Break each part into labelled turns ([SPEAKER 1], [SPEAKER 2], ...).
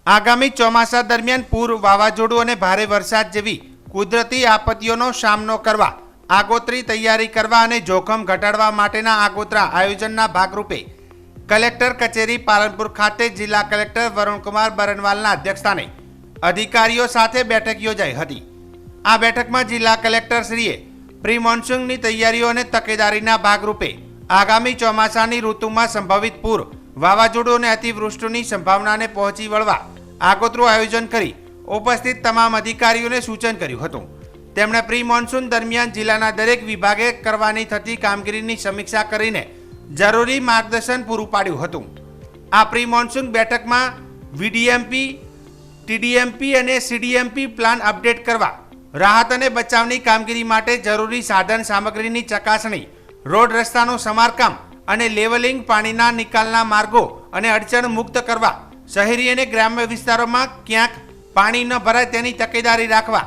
[SPEAKER 1] આગામી ચોમાસા દરમિયાન પૂર, વાવાઝોડું અને ભારે વરસાદ જેવી કુદરતી આપત્તિઓનો સામનો કરવા આગોતરી તૈયારી કરવા અને જોખમ ઘટાડવા માટેના આગોતરા આયોજનના ભાગરૂપે કલેક્ટર કચેરી પાલનપુર ખાતે જિલ્લા કલેક્ટર વરુણકુમાર બરનવાલના અધ્યક્ષસ્થાને અધિકારીઓ સાથે બેઠક યોજાઈ હતી। આ બેઠકમાં જિલ્લા કલેક્ટરશ્રીએ પ્રી મોન્સૂનની તૈયારીઓ અને તકેદારીના ભાગરૂપે આગામી ચોમાસાની ઋતુમાં સંભવિત પૂર, વાવાઝોડું અને અતિવૃષ્ટિની સંભાવનાને પહોંચી વળવા આગોતરું આયોજન કરી ઉપસ્થિત તમામ અધિકારીઓને સૂચન કર્યું હતું। તેમણે પ્રી મોન્સૂન દરમિયાન જિલ્લાના દરેક વિભાગે કરવાની થતી કામગીરીની સમીક્ષા કરીને જરૂરી માર્ગદર્શન પૂરું પાડ્યું હતું। આ પ્રી મોન્સૂન બેઠકમાં વીડીએમપી, ટીડીએમપી અને સીડીએમપી પ્લાન અપડેટ કરવા, રાહત અને બચાવની કામગીરી માટે જરૂરી સાધન સામગ્રીની ચકાસણી, રોડ રસ્તાનું સમારકામ અને લેવલિંગ, પાણીના નિકાલના માર્ગો અને અડચણ મુક્ત કરવા, શહેરી અને ગ્રામ્ય વિસ્તારોમાં ક્યાંક પાણી ન ભરાય તેની તકેદારી રાખવા,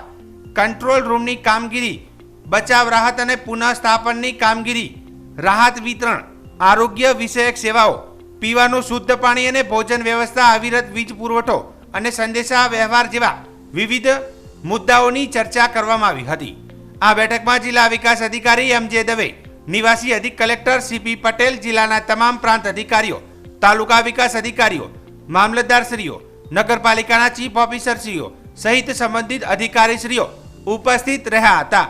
[SPEAKER 1] કંટ્રોલ રૂમની કામગીરી, બચાવ, રાહત અને પુનઃસ્થાપનની કામગીરી, રાહત વિતરણ, આરોગ્ય વિષયક સેવાઓ, પીવાનું શુદ્ધ પાણી અને ભોજન વ્યવસ્થા, અવિરત વીજ પુરવઠો અને સંદેશા વ્યવહાર જેવા વિવિધ મુદ્દાઓની ચર્ચા કરવામાં આવી હતી। આ બેઠકમાં જિલ્લા વિકાસ અધિકારી એમ.જે. દવે, નિવાસી અધિક કલેક્ટર સી.પી. પટેલ, જિલ્લાના તમામ પ્રાંત અધિકારીઓ, તાલુકા વિકાસ અધિકારીઓ, મામલતદારશ્રીઓ, નગરપાલિકાના ચીફ ઓફિસરશ્રીઓ સહિત સંબંધિત અધિકારીશ્રીઓ ઉપસ્થિત રહ્યા હતા।